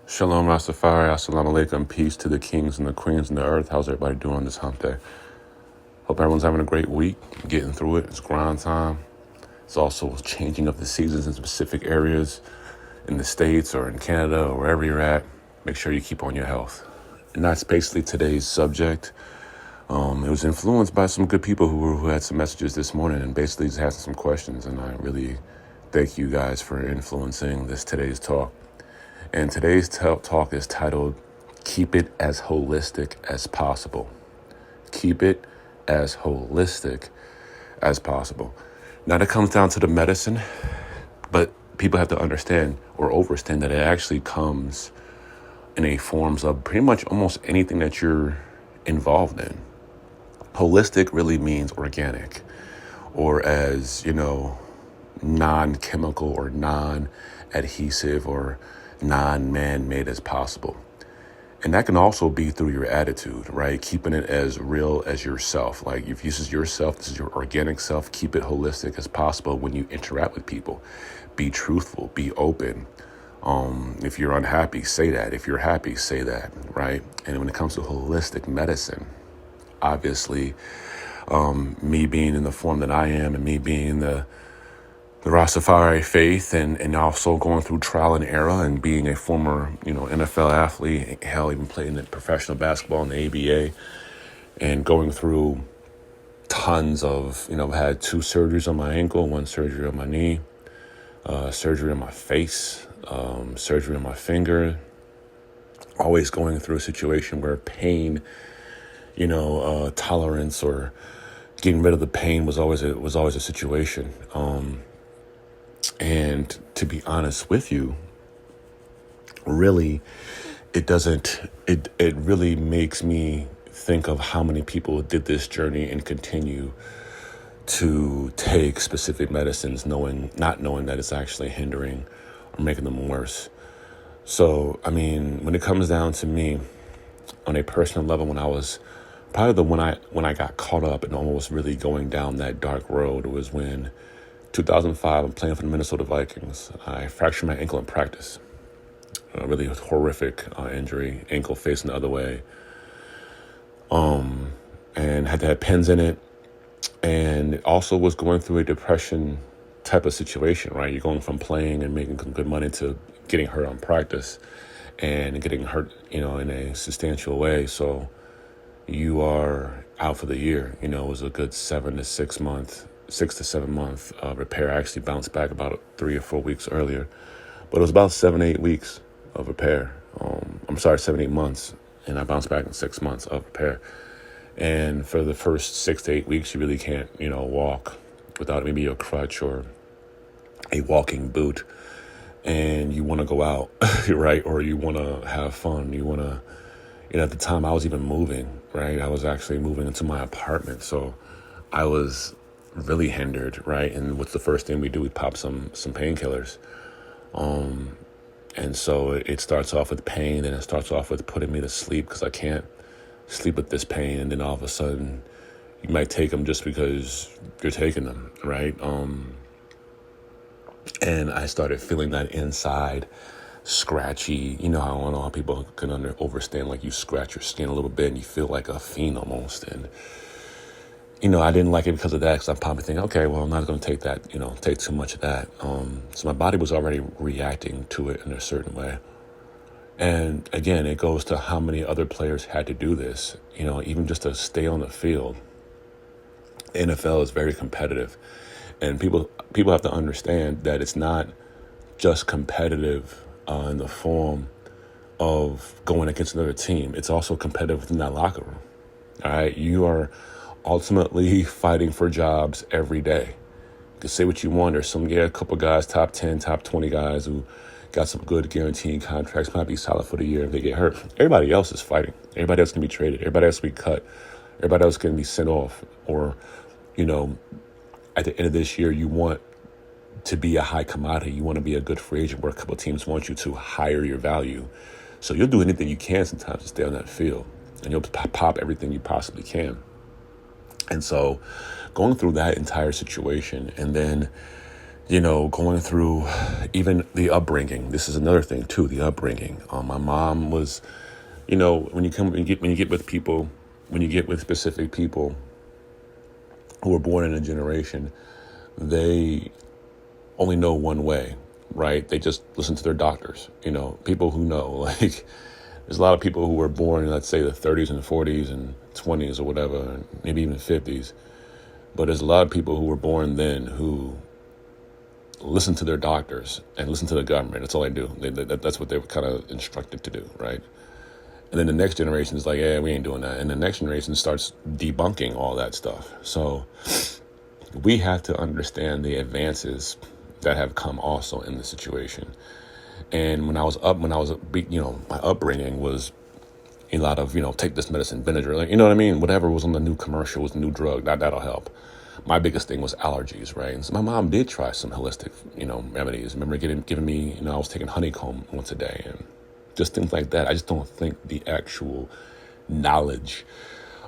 Shalom Rastafari, Assalamu Alaikum, peace to the kings and the queens and the earth. How's everybody doing this hump day? Hope everyone's having a great week, getting through it. It's grind time. It's also changing of the seasons in specific areas in the States or in Canada or wherever you're at. Make sure you keep on your health. And that's basically today's subject. It was influenced by some good people who had some messages this morning and basically just had some questions. And I really thank you guys for influencing today's talk. And today's talk is titled, Keep It as Holistic as Possible. Keep it as holistic as possible. Now, that comes down to the medicine, but people have to understand or understand that it actually comes in a forms of pretty much almost anything that you're involved in. Holistic really means organic, or as, non-chemical or non-adhesive or non-man-made as possible. And that can also be through your attitude, right? Keeping it as real as yourself. Like if this is yourself, this is your organic self, keep it holistic as possible when you interact with people. Be truthful, be open. If you're unhappy, say that. If you're happy, say that, right? And when it comes to holistic medicine, obviously, me being in the form that I am and me being the Rastafari faith and also going through trial and error and being a former, NFL athlete, hell, even playing professional basketball in the ABA and going through tons of, I've had 2 surgeries on my ankle, 1 surgery on my knee, surgery on my face, surgery on my finger, always going through a situation where pain, tolerance or getting rid of the pain was always a situation. And to be honest with you, really, it really makes me think of how many people did this journey and continue to take specific medicines not knowing that it's actually hindering or making them worse. So, when it comes down to me on a personal level, when I was probably when I got caught up and almost really going down that dark road was when 2005, I'm playing for the Minnesota Vikings. I fractured my ankle in practice. A really horrific injury, ankle facing the other way. And had to have pins in it. And also was going through a depression type of situation, right? You're going from playing and making some good money to getting hurt on practice and getting hurt, in a substantial way. So you are out for the year. It was a good 6 to 7 month repair. I actually bounced back about 3 or 4 weeks earlier, but it was about 7-8 weeks of repair. 7-8 months, and I bounced back in 6 months of repair. And for the first 6 to 8 weeks, you really can't, walk without maybe a crutch or a walking boot. And you want to go out, right? Or you want to have fun. You want to, at the time I was even moving, right? I was actually moving into my apartment. So I was really hindered, right? And what's the first thing we do? We pop some painkillers. And so it starts off with pain, and it starts off with putting me to sleep because I can't sleep with this pain. And then all of a sudden, you might take them just because you're taking them, right? And I started feeling that inside scratchy, I don't know how people can understand, like you scratch your skin a little bit and you feel like a fiend almost. And I didn't like it because of that, because I'm probably thinking, okay, well, I'm not going to take that, take too much of that. So my body was already reacting to it in a certain way. And again, it goes to how many other players had to do this, even just to stay on the field. The NFL is very competitive, and people have to understand that it's not just competitive in the form of going against another team. It's also competitive within that locker room. All right, you are ultimately fighting for jobs every day. You can say what you want. There's a couple guys, top 10, top 20 guys who got some good guaranteed contracts, might be solid for the year if they get hurt. Everybody else is fighting. Everybody else can be traded. Everybody else can be cut. Everybody else can be sent off. Or, at the end of this year, you want to be a high commodity. You want to be a good free agent where a couple of teams want you to hire your value. So you'll do anything you can sometimes to stay on that field. And you'll pop everything you possibly can. And so going through that entire situation and then, going through even the upbringing. This is another thing too, the upbringing. My mom was, when you get with people, when you get with specific people who were born in a generation, they only know one way, right? They just listen to their doctors. People who know, like, there's a lot of people who were born in, let's say, the 30s and 40s and 20s or whatever, and maybe even 50s. But there's a lot of people who were born then who listen to their doctors and listen to the government. That's all they do. That's what they were kind of instructed to do, right? And then the next generation is like, yeah, we ain't doing that. And the next generation starts debunking all that stuff. So we have to understand the advances that have come also in the situation. And my upbringing was a lot of, take this medicine, vinegar, like, you know what I mean? Whatever was on the new commercial was the new drug. That'll help. My biggest thing was allergies, right? And so my mom did try some holistic, remedies. I remember giving me, I was taking honeycomb once a day and just things like that. I just don't think the actual knowledge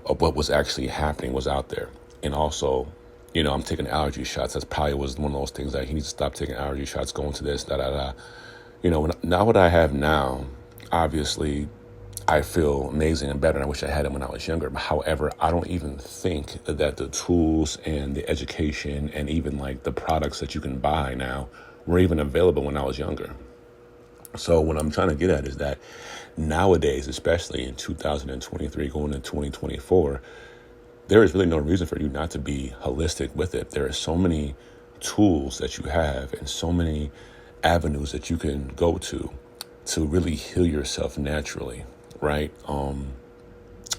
of what was actually happening was out there. And also, I'm taking allergy shots. That's probably was one of those things that he needs to stop taking allergy shots, going to this, da, da, da. Now what I have now, obviously, I feel amazing and better, and I wish I had it when I was younger. However, I don't even think that the tools and the education and even like the products that you can buy now were even available when I was younger. So what I'm trying to get at is that nowadays, especially in 2023 going into 2024, there is really no reason for you not to be holistic with it. There are so many tools that you have and so many avenues that you can go to really heal yourself naturally, right?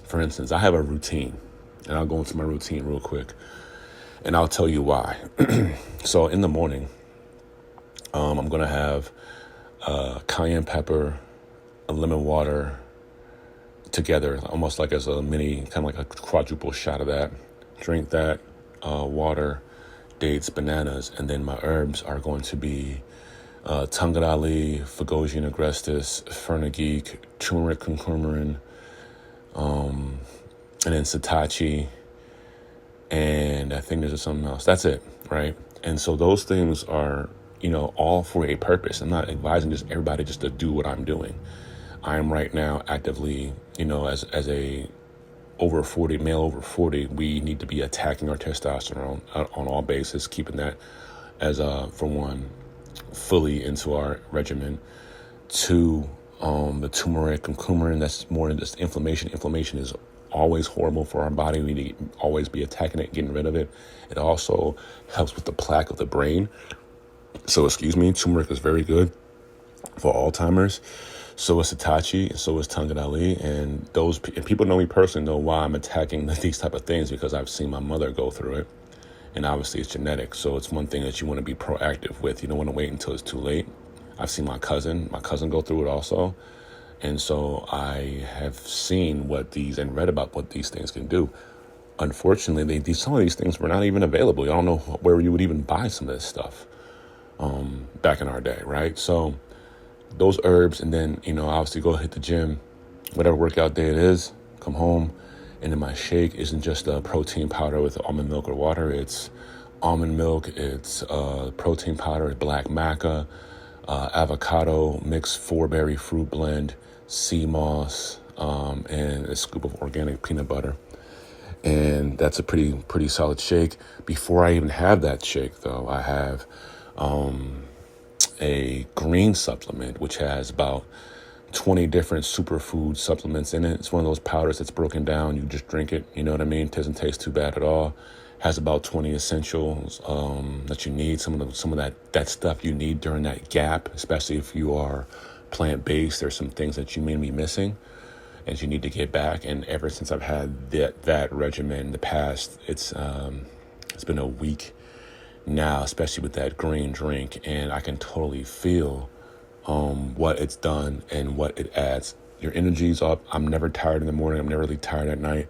For instance, I have a routine, and I'll go into my routine real quick, and I'll tell you why. So in the morning, I'm going to have cayenne pepper, a lemon water together, almost like as a mini, kind of like a quadruple shot of that. Drink that, water, dates, bananas, and then my herbs are going to be Tangadali, Phagosian agrestis, Fernageek, turmeric and coumarin, and then Satachi, and I think there's something else. That's it, right? And so those things are, all for a purpose. I'm not advising just everybody just to do what I'm doing. I'm right now actively, as a male over 40, we need to be attacking our testosterone on all bases, keeping that as for one, fully into our regimen. Two, the turmeric and coumarin, that's more than just inflammation. Inflammation is always horrible for our body. We need to always be attacking it, getting rid of it. It also helps with the plaque of the brain. So, turmeric is very good for Alzheimer's. So is Satachi, and so is Tangadali, and people know me personally, know why I'm attacking these type of things, because I've seen my mother go through it, and obviously it's genetic. So it's one thing that you want to be proactive with. You don't want to wait until it's too late. I've seen my cousin go through it also, and so I have seen and read about what these things can do. Unfortunately, some of these things were not even available. I don't know where you would even buy some of this stuff back in our day, right? So those herbs, and then, obviously go hit the gym, whatever workout day it is, come home, and then my shake isn't just a protein powder with almond milk or water. It's almond milk, it's protein powder, black maca, avocado, mixed 4-berry fruit blend, sea moss, and a scoop of organic peanut butter. And that's a pretty solid shake. Before I even have that shake, though, I have a green supplement, which has about 20 different superfood supplements in it. It's one of those powders that's broken down. You just drink it. You know what I mean? It doesn't taste too bad at all. Has about 20 essentials that you need. Some of that stuff you need during that gap, especially if you are plant-based. There's some things that you may be missing and you need to get back. And ever since I've had that regimen in the past, it's been a week now, especially with that green drink, and I can totally feel what it's done and what it adds. Your energy's up. I'm never tired in the morning. I'm never really tired at night.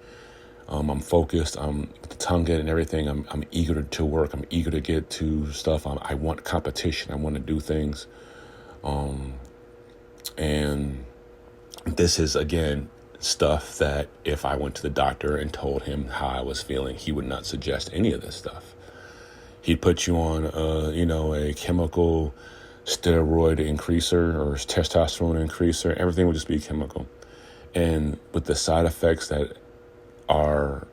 I'm focused. I'm with the tongue and everything. I'm eager to work. I'm eager to get to stuff. I want competition. I want to do things. And this is, again, stuff that if I went to the doctor and told him how I was feeling, he would not suggest any of this stuff. He'd put you on, a chemical steroid increaser or testosterone increaser. Everything would just be chemical. And with the side effects are,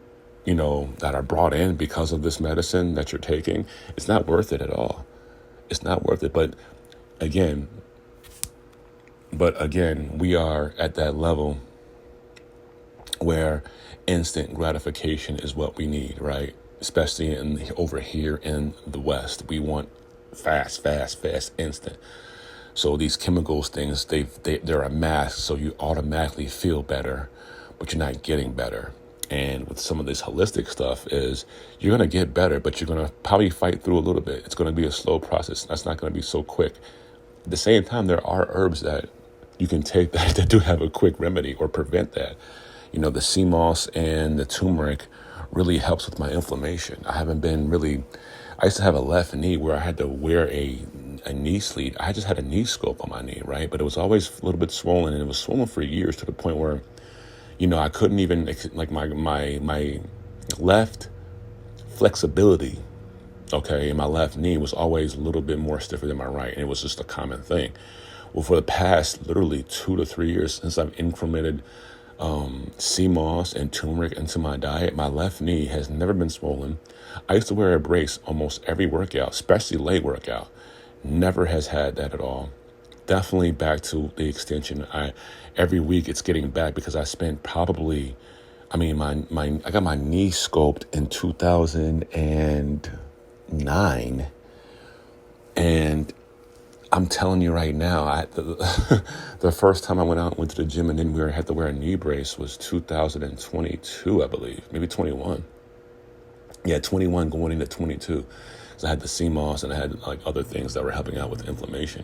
that are brought in because of this medicine that you're taking, it's not worth it at all. It's not worth it. Again, we are at that level where instant gratification is what we need, right? Especially over here in the West, we want fast, instant. So these chemicals things, they're a mask, so you automatically feel better, but you're not getting better. And with some of this holistic stuff is you're going to get better, but you're going to probably fight through a little bit. It's going to be a slow process. That's not going to be so quick. At the same time, there are herbs that you can take that do have a quick remedy or prevent that. The sea moss and the turmeric really helps with my inflammation. I used to have a left knee where I had to wear a knee sleeve. I just had a knee scope on my knee, right? But it was always a little bit swollen, and it was swollen for years to the point where, I couldn't even, like my left flexibility, okay, in my left knee was always a little bit more stiffer than my right, and it was just a common thing. Well, for the past literally 2 to 3 years since I've implemented sea moss and turmeric into my diet, my left knee has never been swollen. I used to wear a brace almost every workout, especially leg workout. Never has had that at all. Definitely back to the extension. Every week it's getting back because I spent probably, I got my knee scoped in 2009, and I'm telling you right now, the first time I went to the gym and then had to wear a knee brace was 2022, I believe, maybe 21. Yeah, 21 going into 22. So I had the sea moss and I had like other things that were helping out with inflammation.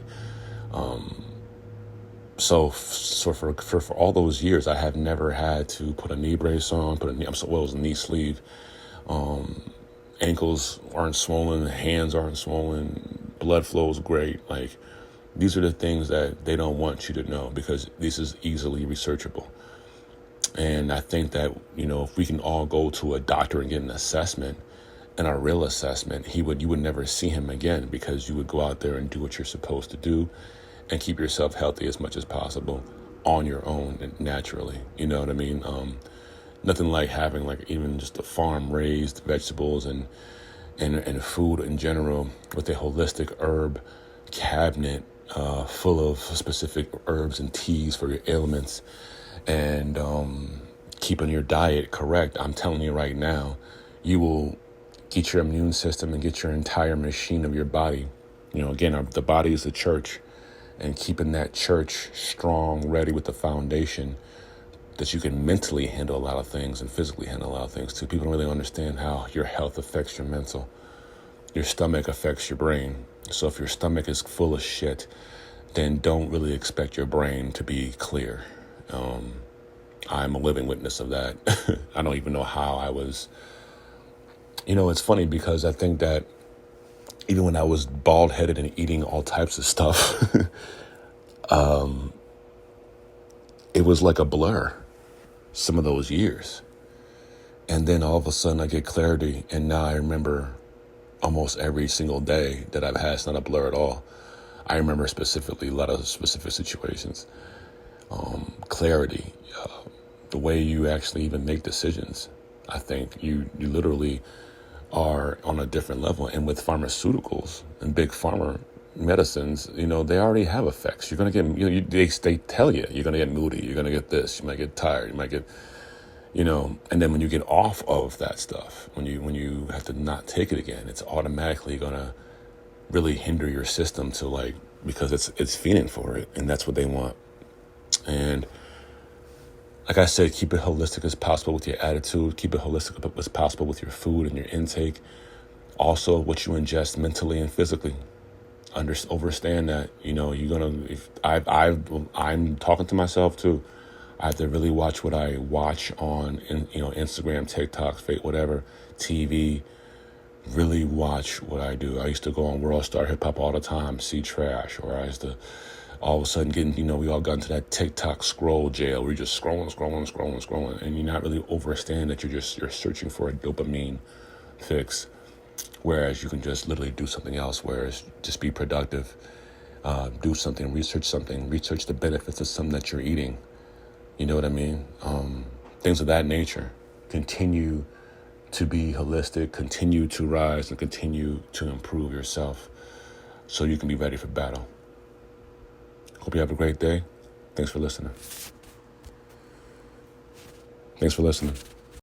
So for all those years, I have never had to put a knee brace on, it was a knee sleeve. Ankles aren't swollen, hands aren't swollen, blood flow is great. Like, these are the things that they don't want you to know because this is easily researchable. And I think that, if we can all go to a doctor and get an assessment, and a real assessment, you would never see him again because you would go out there and do what you're supposed to do and keep yourself healthy as much as possible on your own and naturally. You know what I mean? Nothing like having like even just a farm raised vegetables and food in general with a holistic herb cabinet full of specific herbs and teas for your ailments and keeping your diet correct. I'm telling you right now, you will get your immune system and get your entire machine of your body. Again, the body is the church, and keeping that church strong, ready with the foundation that you can mentally handle a lot of things and physically handle a lot of things too. People don't really understand how your health affects your mental. Your stomach affects your brain. So if your stomach is full of shit, then don't really expect your brain to be clear. I'm a living witness of that. I don't even know how I was. It's funny because I think that even when I was bald-headed and eating all types of stuff, it was like a blur some of those years. And then all of a sudden I get clarity, and now I remember almost every single day that I've had. It's not a blur at all. I remember specifically a lot of specific situations. Clarity, the way you actually even make decisions. I think you literally are on a different level. And with pharmaceuticals and big pharma medicines, they already have effects. You're going to get, they tell you, you're going to get moody, you're going to get this, you might get tired, you might get, and then when you get off of that stuff, when you have to not take it again, it's automatically going to really hinder your system because it's feeding for it, and that's what they want. And like I said, keep it holistic as possible with your attitude. Keep it holistic as possible with your food and your intake. Also, what you ingest mentally and physically. Understand that. You're gonna. I'm talking to myself too. I have to really watch what I watch on, Instagram, TikTok, whatever, TV. Really watch what I do. I used to go on World Star Hip Hop all the time, see trash, or I used to. All of a sudden we all got into that TikTok scroll jail where you're just scrolling, and you're not really understanding that you're searching for a dopamine fix. Whereas you can just literally do something else, whereas just be productive, do something, research the benefits of something that you're eating. You know what I mean? Things of that nature. Continue to be holistic, continue to rise, and continue to improve yourself so you can be ready for battle. Hope you have a great day. Thanks for listening.